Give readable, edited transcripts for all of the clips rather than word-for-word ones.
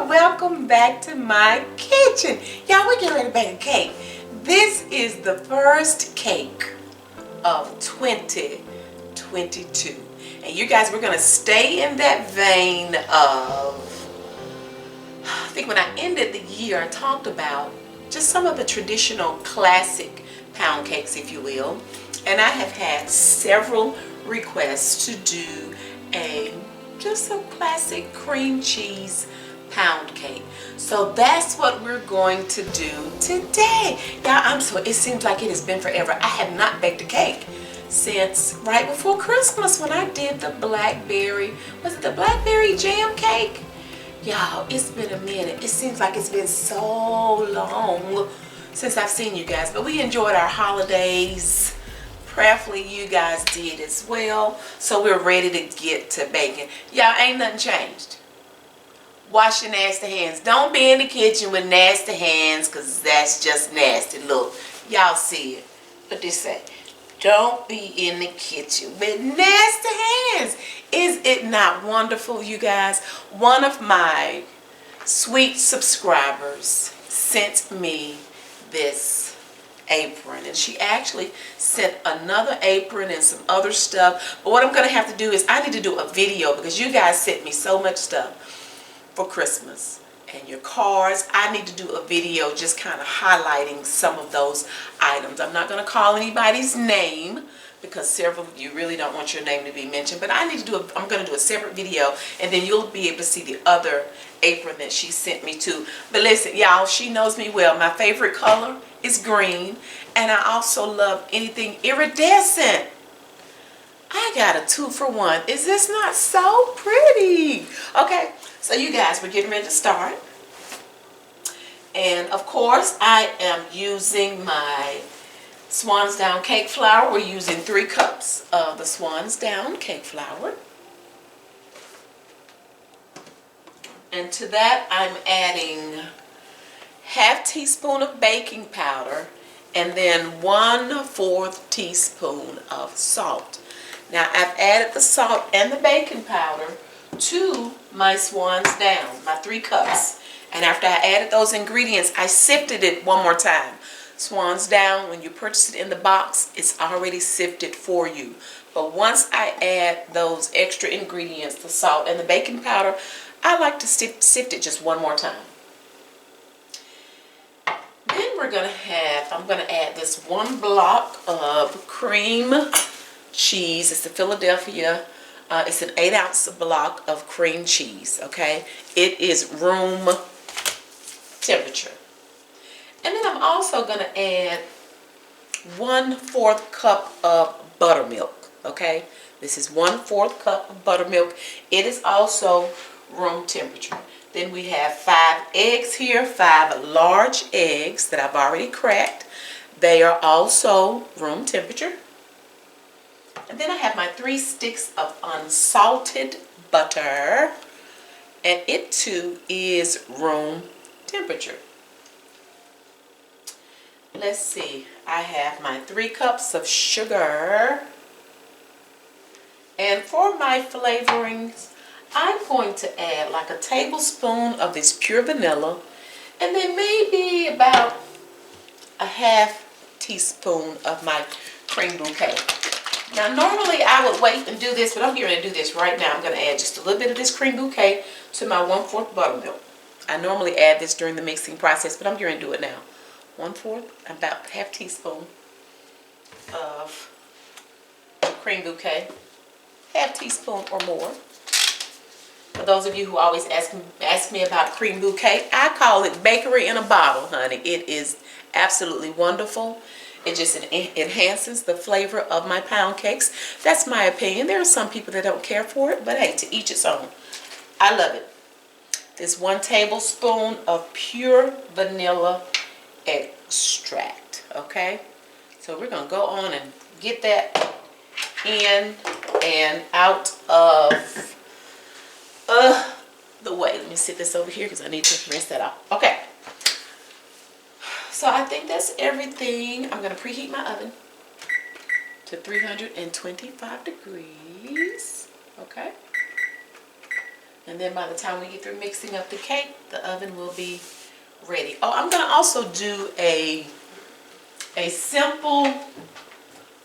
welcome back to my kitchen. Y'all, we're getting ready to bake a cake. This is the first cake of 2022. And you guys, we're gonna stay in that vein of, I think when I ended the year, I talked about just some of the traditional classic pound cakes, if you will. And I have had several requests to do just a classic cream cheese pound cake. So that's what we're going to do today. Y'all, it seems like it has been forever. I have not baked a cake since right before Christmas when I did the blackberry, was it the blackberry jam cake? Y'all, it's been a minute. It seems like it's been so long since I've seen you guys, but we enjoyed our holidays. Prayerfully you guys did as well. So we're ready to get to baking. Y'all, ain't nothing changed. Wash your nasty hands. Don't be in the kitchen with nasty hands, because that's just nasty. Look, y'all see it. What this say? Don't be in the kitchen with nasty hands. Is it not wonderful, you guys? One of my sweet subscribers sent me this apron, and she actually sent another apron and some other stuff. But what I'm going to have to do is I need to do a video, because you guys sent me so much stuff for Christmas and your cards. I need to do a video just kind of highlighting some of those items. I'm not going to call anybody's name because several of you really don't want your name to be mentioned, but I need to do I'm going to do a separate video, and then you'll be able to see the other apron that she sent me too. But listen, y'all, she knows me well. My favorite color is green, and I also love anything iridescent. I got a 2-for-1. Is this not so pretty? Okay, so you guys, we're getting ready to start. And of course, I am using my Swans Down cake flour. We're using 3 cups of the Swans Down cake flour. And to that, I'm adding ½ teaspoon of baking powder and then 1/4 teaspoon of salt. Now, I've added the salt and the baking powder to my Swans Down, my 3 cups. And after I added those ingredients, I sifted it one more time. Swans Down, when you purchase it in the box, it's already sifted for you. But once I add those extra ingredients, the salt and the baking powder, I like to sift it just one more time. Then I'm going to add this 1 block of cream cheese. It's the Philadelphia. It's an 8-ounce block of cream cheese, okay? It is room temperature. And then I'm also going to add 1/4 cup of buttermilk, okay? This is 1/4 cup of buttermilk. It is also room temperature. Then we have 5 eggs here, 5 large eggs that I've already cracked. They are also room temperature. And then I have my 3 sticks of unsalted butter, and it too is room temperature. Let's see, I have my 3 cups of sugar, and for my flavorings, I'm going to add like a tablespoon of this pure vanilla, and then maybe about a ½ teaspoon of my cream bouquet. Now, normally I would wait and do this, but I'm going to do this right now. I'm going to add just a little bit of this cream bouquet to my 1/4 buttermilk. I normally add this during the mixing process, but I'm going to do it now. 1/4, about ½ teaspoon of cream bouquet, ½ teaspoon or more. For those of you who always ask me about cream bouquet, I call it bakery in a bottle, honey. It is absolutely wonderful. It just enhances the flavor of my pound cakes. That's my opinion. There are some people that don't care for it, but hey, to each its own. I love it. This 1 tablespoon of pure vanilla extract, okay? So we're going to go on and get that in and out of the way. Let me sit this over here because I need to rinse that off. Okay. So I think that's everything. I'm going to preheat my oven to 325 degrees. Okay. And then by the time we get through mixing up the cake, the oven will be ready. Oh, I'm going to also do a simple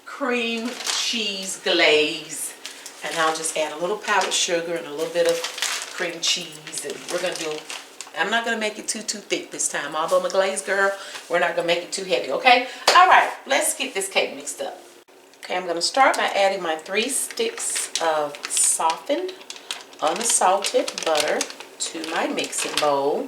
cream cheese glaze. And I'll just add a little powdered sugar and a little bit of cream cheese. And we're going to do, I'm not going to make it too thick this time. Although mAGlazeGirl, we're not going to make it too heavy, okay? All right, let's get this cake mixed up. Okay, I'm going to start by adding my 3 sticks of softened, unsalted butter to my mixing bowl.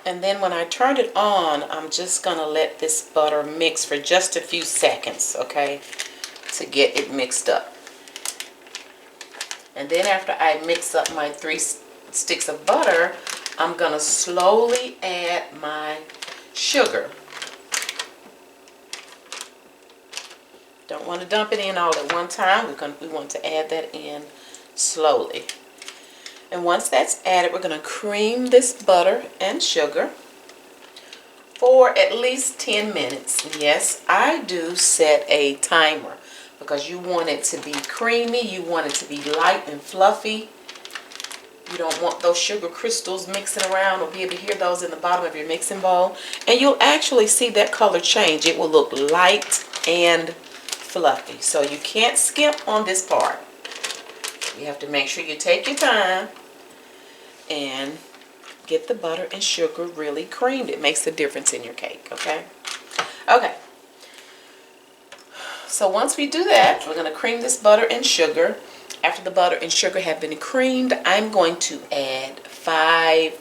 And then when I turn it on, I'm just going to let this butter mix for just a few seconds, okay, to get it mixed up. And then after I mix up my 3 sticks of butter, I'm going to slowly add my sugar. Don't want to dump it in all at one time. We want to add that in slowly. And once that's added, we're going to cream this butter and sugar for at least 10 minutes. And yes, I do set a timer because you want it to be creamy. You want it to be light and fluffy. You don't want those sugar crystals mixing around or be able to hear those in the bottom of your mixing bowl. And you'll actually see that color change. It will look light and fluffy. So you can't skimp on this part. You have to make sure you take your time and get the butter and sugar really creamed. It makes a difference in your cake, okay? Okay. So once we do that, we're going to cream this butter and sugar. After the butter and sugar have been creamed, I'm going to add 5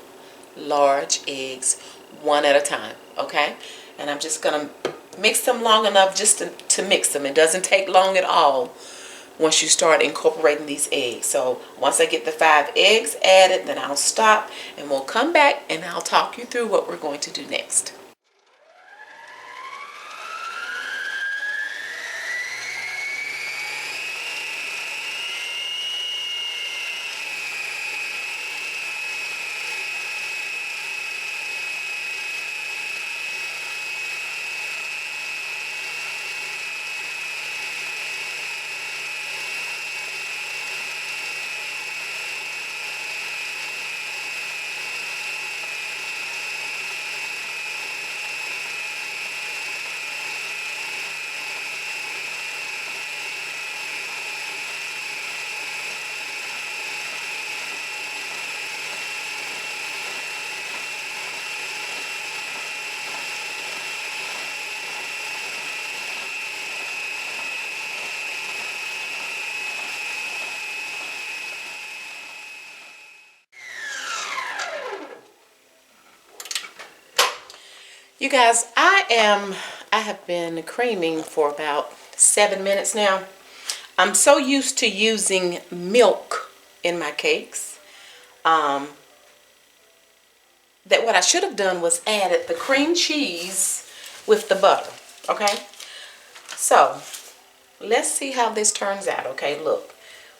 large eggs, one at a time, okay? And I'm just going to mix them long enough just to mix them. It doesn't take long at all once you start incorporating these eggs. So once I get the 5 eggs added, then I'll stop and we'll come back and I'll talk you through what we're going to do next. You guys, I have been creaming for about 7 minutes now. I'm so used to using milk in my cakes that what I should have done was added the cream cheese with the butter, okay? So let's see how this turns out, okay? Look,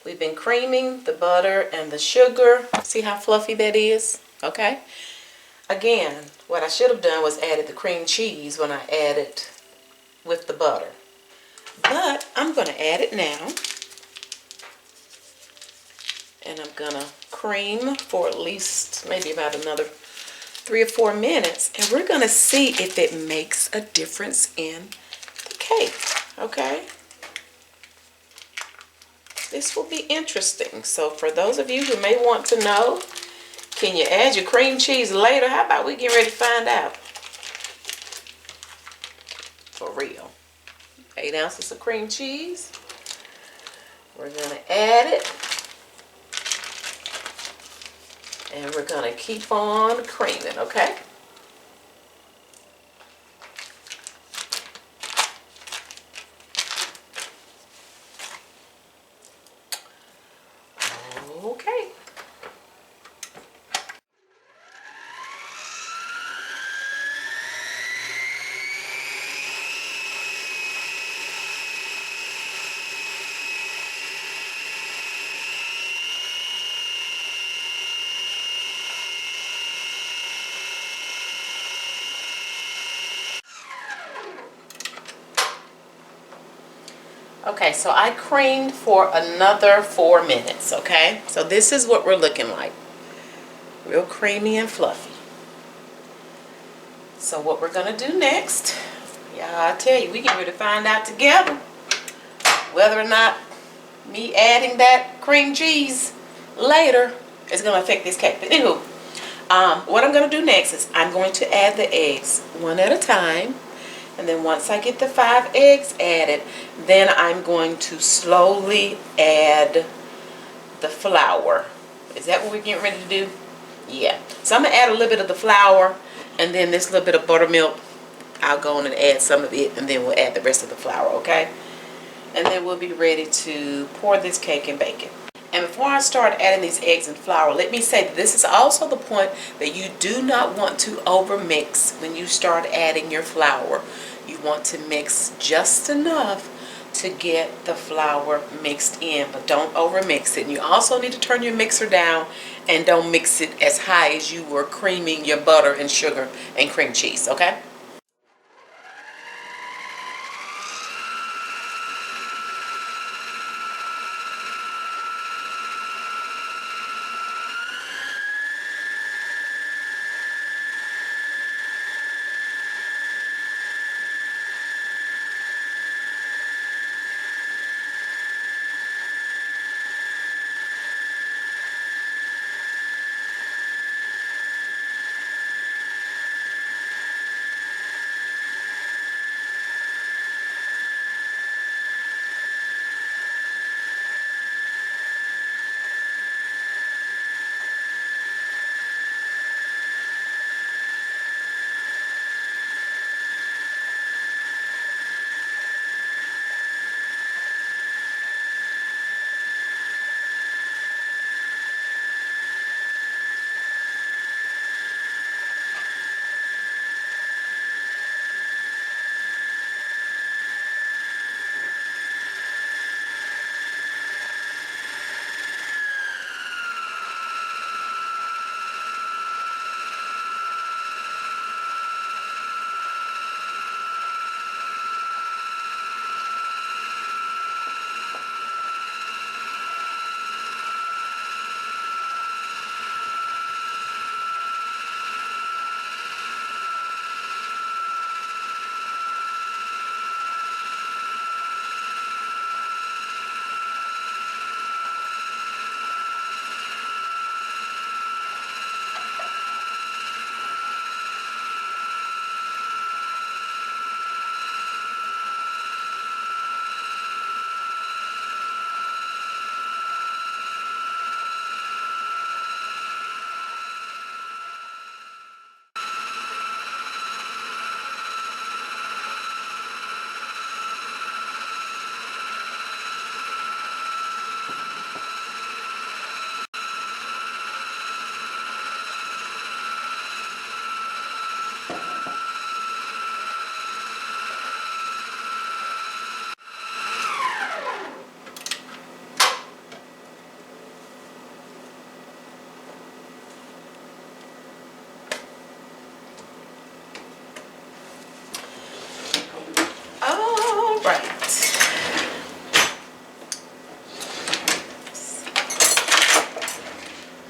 we've been creaming the butter and the sugar. See how fluffy that is, okay? Again, what I should have done was added the cream cheese when I added with the butter. But I'm going to add it now. And I'm going to cream for at least maybe about another 3 or 4 minutes. And we're going to see if it makes a difference in the cake. Okay? This will be interesting. So for those of you who may want to know, can you add your cream cheese later? How about we get ready to find out? For real. 8 ounces of cream cheese. We're going to add it. And we're going to keep on creaming, okay? Okay. Okay, so I creamed for another 4 minutes, okay? So this is what we're looking like. Real creamy and fluffy. So what we're gonna do next, yeah, I tell you, we get ready to find out together whether or not me adding that cream cheese later is gonna affect this cake. But anywho, what I'm gonna do next is I'm going to add the eggs one at a time. And then once I get the 5 eggs added, then I'm going to slowly add the flour. Is that what we're getting ready to do? Yeah. So I'm going to add a little bit of the flour, and then this little bit of buttermilk. I'll go on and add some of it, and then we'll add the rest of the flour, okay? And then we'll be ready to pour this cake and bake it. And before I start adding these eggs and flour, let me say that this is also the point that you do not want to over-mix when you start adding your flour. You want to mix just enough to get the flour mixed in, but don't over-mix it. And you also need to turn your mixer down and don't mix it as high as you were creaming your butter and sugar and cream cheese, okay?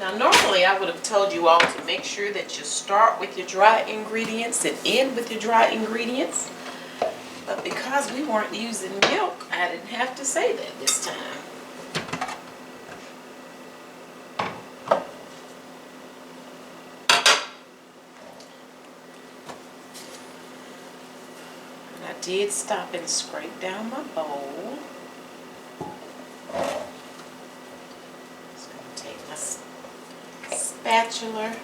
Now normally I would have told you all to make sure that you start with your dry ingredients and end with your dry ingredients. But because we weren't using milk, I didn't have to say that this time. And I did stop and scrape down my bowl. Spatula,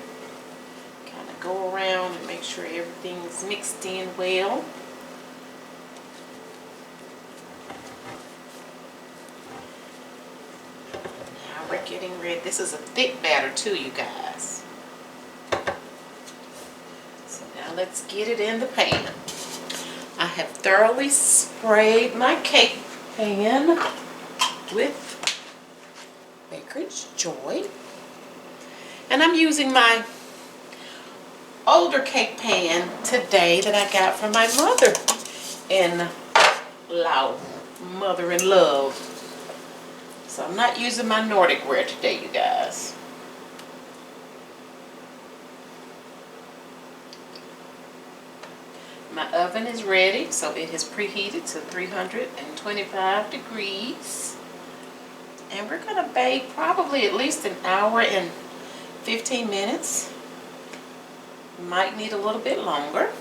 kind of go around and make sure everything's mixed in well. Now we're getting ready. This is a thick batter too, you guys. So now let's get it in the pan. I have thoroughly sprayed my cake pan with Baker's Joy. And I'm using my older cake pan today that I got from my mother in Laos. mother in love. So I'm not using my Nordic ware today, you guys. My oven is ready, so it has preheated to 325 degrees. And we're going to bake probably at least an hour and 15 minutes. Might need a little bit longer.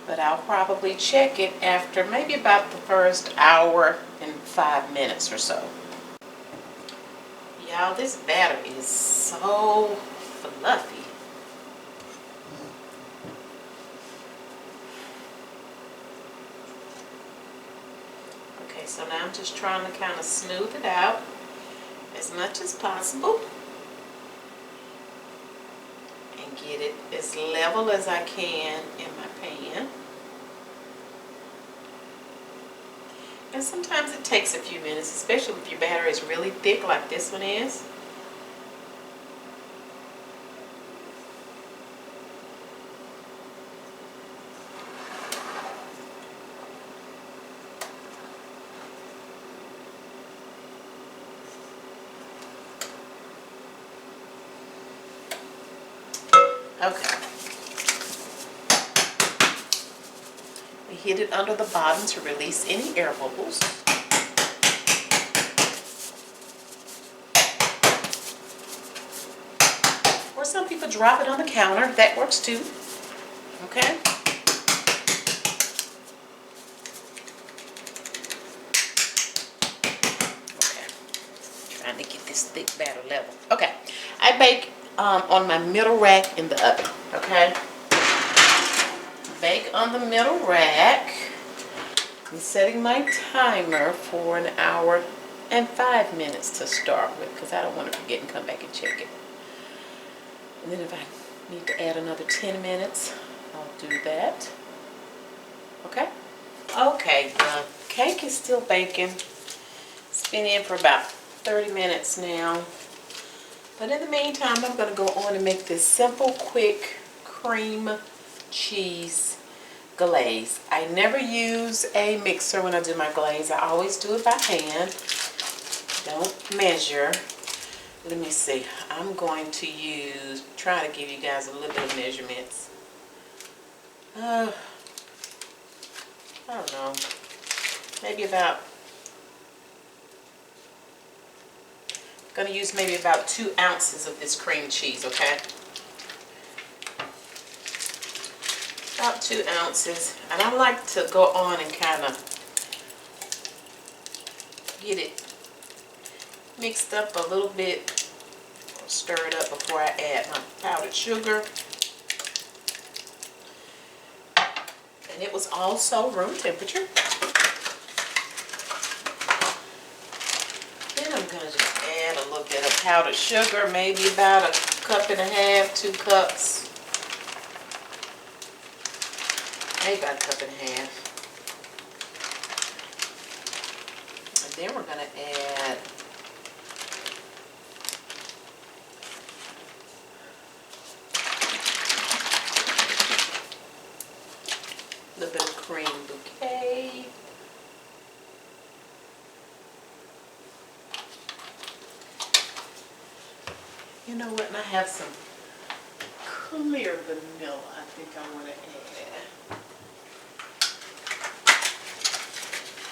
But I'll probably check it after maybe about the first hour and 5 minutes or so. Y'all, this batter is so fluffy. Okay, so now I'm just trying to kind of smooth it out as much as possible and get it as level as I can in my pan. And sometimes it takes a few minutes, especially if your batter is really thick like this one is. Okay. We hit it under the bottom to release any air bubbles. Or some people drop it on the counter. That works too. Okay. Okay. Trying to get this thick batter level. Okay. I bake on my middle rack in the oven. Okay. Bake on the middle rack. I'm setting my timer for an hour and 5 minutes to start with because I don't want to forget and come back and check it. And then if I need to add another 10 minutes, I'll do that. Okay? Okay, the cake is still baking. It's been in for about 30 minutes now. But in the meantime, I'm going to go on and make this simple, quick cream cheese glaze. I never use a mixer when I do my glaze. I always do it by hand. Don't measure. Let me see. I'm going to try to give you guys a little bit of measurements. I don't know. Maybe about, I'm going to use maybe about 2 ounces of this cream cheese, okay? About 2 ounces. And I like to go on and kind of get it mixed up a little bit. Stir it up before I add my powdered sugar. And it was also room temperature. Then I'm going to just add a little bit of powdered sugar, maybe about 1.5 cups, 2 cups. Maybe about 1.5 cups. And then we're going to add a little bit of cream bouquet. You know what? And I have some clear vanilla I think I want to add.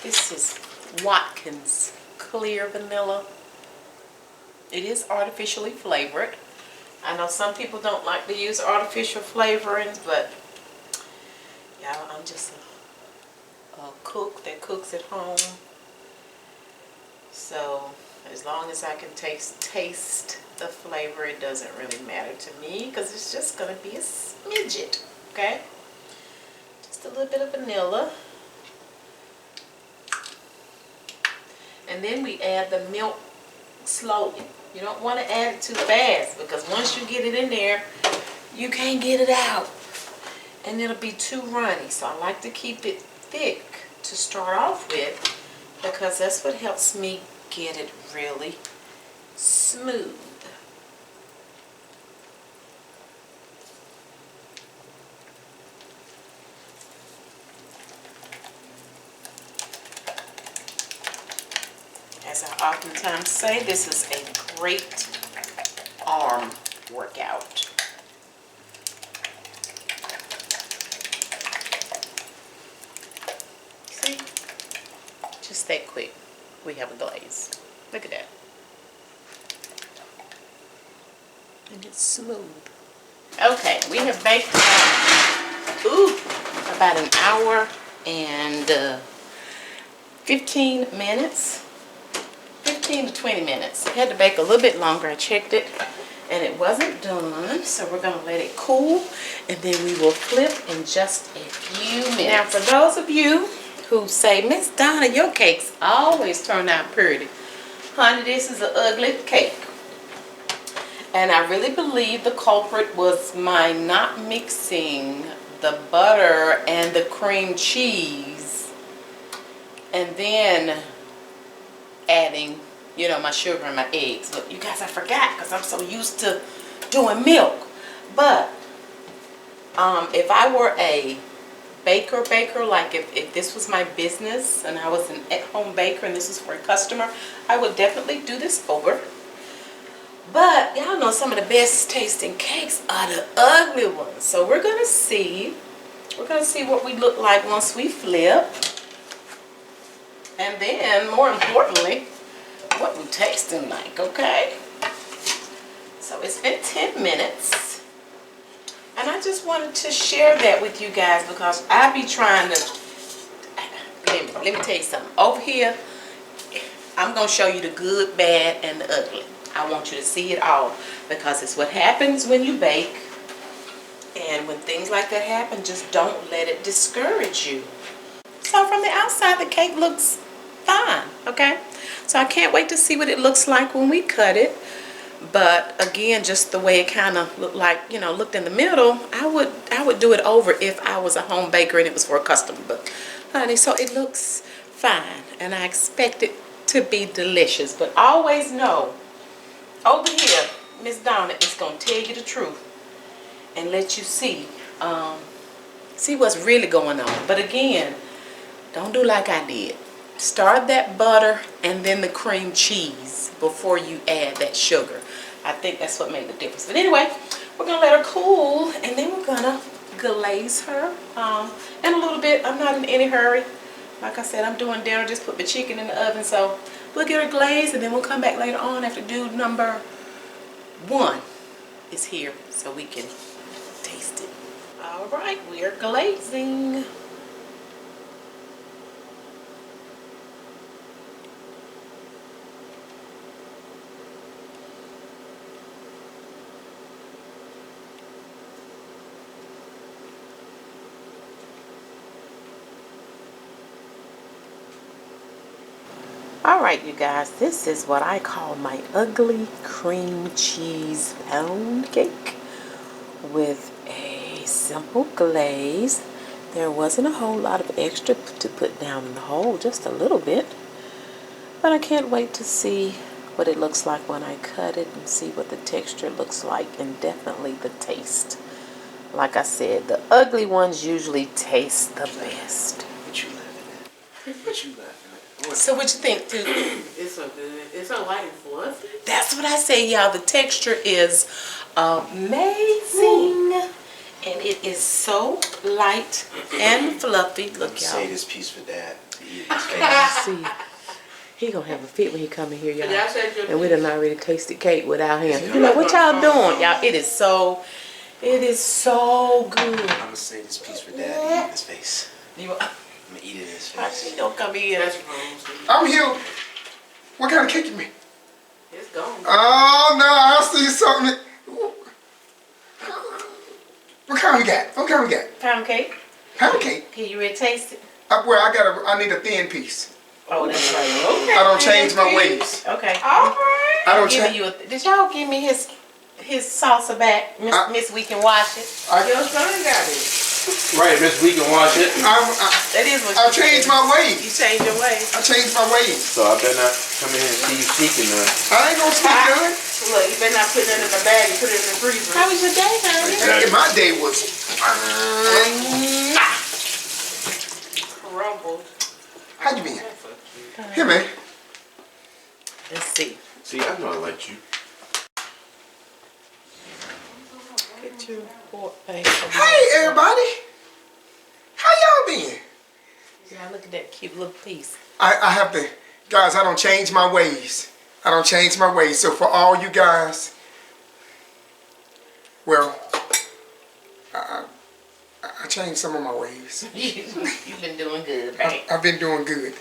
This is Watkins clear vanilla. It is artificially flavored. I know some people don't like to use artificial flavorings, but y'all, I'm just a cook that cooks at home. So as long as I can taste the flavor, it doesn't really matter to me because it's just going to be a smidget, okay? Just a little bit of vanilla. And then we add the milk slowly. You don't want to add it too fast because once you get it in there, you can't get it out. And it'll be too runny. So I like to keep it thick to start off with because that's what helps me get it really smooth. as I oftentimes say, this is a great arm workout. See? Just that quick. We have a glaze. Look at that. And it's smooth. Okay, we have baked about an hour and 15 minutes. 15 to 20 minutes. I had to bake a little bit longer. I checked it and it wasn't done. So we're going to let it cool and then we will flip in just a few minutes. Now for those of you who say, Miss Donna, your cakes always turn out pretty. Honey, this is an ugly cake. And I really believe the culprit was my not mixing the butter and the cream cheese and then adding, you know, my sugar and my eggs. Look, you guys, I forgot because I'm so used to doing milk. But if I were a baker, like if this was my business and I was an at-home baker and this was for a customer, I would definitely do this over. But y'all know some of the best tasting cakes are the ugly ones. So we're gonna see what we look like once we flip. And then, more importantly, what we tasting like, okay? So it's been 10 minutes. And I just wanted to share that with you guys because I be trying to, let me tell you something. Over here, I'm gonna show you the good, bad, and the ugly. I want you to see it all because it's what happens when you bake, and when things like that happen, just don't let it discourage you. So from the outside, the cake looks fine, okay? So I can't wait to see what it looks like when we cut it. But again, just the way it kind of looked like, you know, looked in the middle, I would do it over if I was a home baker and it was for a customer. But honey, so it looks fine, and I expect it to be delicious. But always know, over here, Miss Donna is going to tell you the truth and let you see what's really going on. But again, don't do like I did. Start that butter and then the cream cheese before you add that sugar. I think that's what made the difference. But anyway, we're going to let her cool and then we're going to glaze her in a little bit. I'm not in any hurry. Like I said, I'm doing dinner, just put the chicken in the oven. So we'll get her glazed and then we'll come back later on after dude number 1 is here so we can taste it. All right, we are glazing. Alright you guys, this is what I call my ugly cream cheese pound cake with a simple glaze. There wasn't a whole lot of extra to put down in the hole, just a little bit. But I can't wait to see what it looks like when I cut it and see what the texture looks like and definitely the taste. Like I said, the ugly ones usually taste the best. What you laughing at? What you laughing at? So what you think, too? It's so good. It's so light and fluffy. That's what I say, y'all. The texture is amazing. And it is so light and fluffy. Look, y'all. Say this piece for Dad. See, he gonna have a fit when he come in here, y'all. And we done already tasted cake without him. You know what y'all doing, y'all? It is so good. I'm gonna say this piece for Dad to eat in his face. You, I'm gonna eat it in his why face. she don't come in? I'm here. What kind of cake you make? It's gone. Oh no, I see something. What kind we got? What kind we got? Pound cake. Pound cake. Can you ready to taste it? Well, I need a thin piece. Oh, that's right. Okay. I don't change my ways. Okay. All right. I don't Giving you did y'all give me his salsa back, Miss We Can Wash It? Your son got it. Right, Miss, we can wash it. That is what I changed my ways. You changed your ways. I changed my ways. So I better not come in here and see you sneaking now. I ain't gonna sneak none. Look, you better not put it in the bag and put it in the freezer. How was your day, honey? Exactly. My day was Crumbled. how you been? Here, man. at you. Get your board. Hey, everybody. How y'all been? yeah, look at that cute little piece. I have to, guys, I don't change my ways. I don't change my ways. So for all you guys, well, I changed some of my ways. You've been doing good, right? I've been doing good.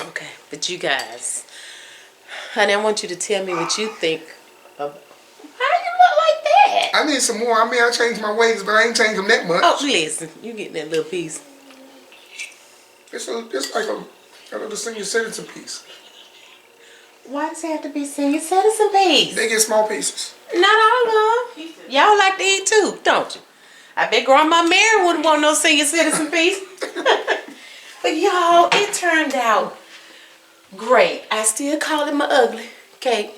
Okay, but you guys, honey, I want you to tell me what you think of. How you look like that? I need some more. I mean, I changed my ways, but I ain't changed them that much. Oh, listen, you getting that little piece. It's like a little senior citizen piece. Why does it have to be senior citizen piece? They get small pieces. Not all of them. Y'all like to eat too, don't you? I bet Grandma Mary wouldn't want no senior citizen piece. But y'all, it turned out great. I still call it my ugly cake.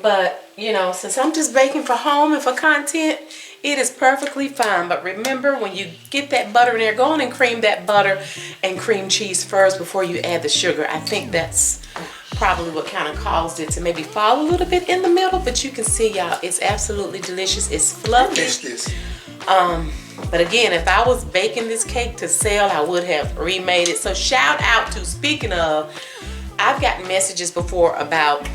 But, you know, since I'm just baking for home and for content, it is perfectly fine. But remember, when you get that butter in there, go on and cream that butter and cream cheese first before you add the sugar. I think that's probably what kind of caused it to maybe fall a little bit in the middle. But you can see, y'all, it's absolutely delicious. It's fluffy. But again, if I was baking this cake to sell, I would have remade it. So shout out to, speaking of, I've gotten messages before about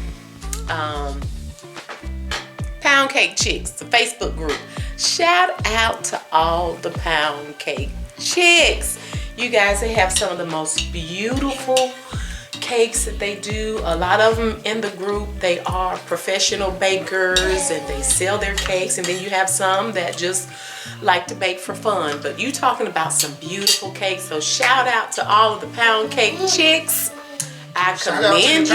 Pound Cake Chicks, the Facebook group. Shout out to all the Pound Cake Chicks. You guys, they have some of the most beautiful cakes that they do. A lot of them in the group, they are professional bakers and they sell their cakes. And then you have some that just like to bake for fun. But you talking about some beautiful cakes. So shout out to all of the Pound Cake Chicks. I commend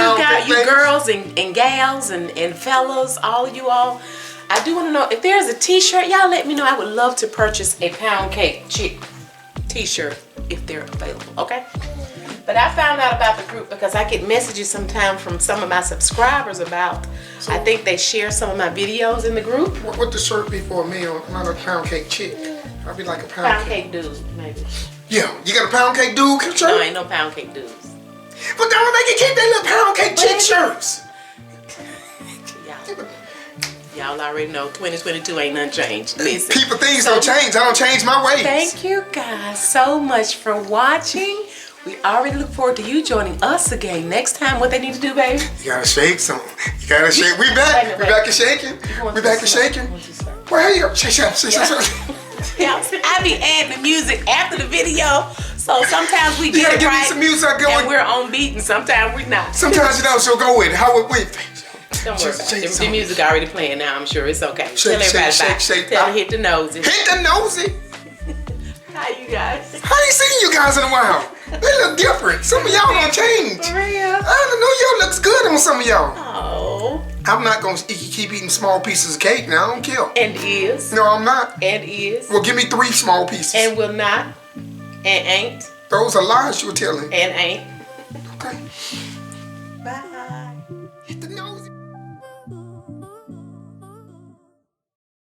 you girls and gals and fellas, all of you all. I do want to know if there's a t-shirt, y'all let me know. I would love to purchase a Pound Cake Chick t-shirt if they're available, okay? But I found out about the group because I get messages sometimes from some of my subscribers about, so, I think they share some of my videos in the group. What would the shirt be for a meal? Not a Pound Cake Chick. I'd be like a Pound Cake dude, maybe. Yeah, you got a Pound Cake dude shirt? No, ain't no Pound Cake dudes. But don't they can keep their little Pound Cake Chick shirts. Y'all already know 2022 ain't nothing changed. Listen, people, things don't change. I don't change my ways. Thank you guys so much for watching. We already look forward to you joining us again next time. What they need to do, baby? You gotta shake something. You gotta shake. We back. We back to shaking. We back to shaking. Well, hey, shake. Yeah, I be adding the music after the video. So sometimes we get it give right, me some music going. And we're on beat, and sometimes we're not. Sometimes you don't, so go with it. How would we? Don't worry about it. The music already playing now. I'm sure it's okay. Shake, Tell everybody bye. Shake. Tell them hit the nosy. Hit the nosy. Hi, you guys. I ain't seen you guys in a while. They look different. Some of y'all don't change. For real? I don't know. Y'all looks good on some of y'all. Oh. I'm not gonna keep eating small pieces of cake now. I don't care. And is. No, I'm not. And is. Well, give me 3 small pieces. And will not. And ain't. Those are lies you're telling. And ain't. Okay. Bye.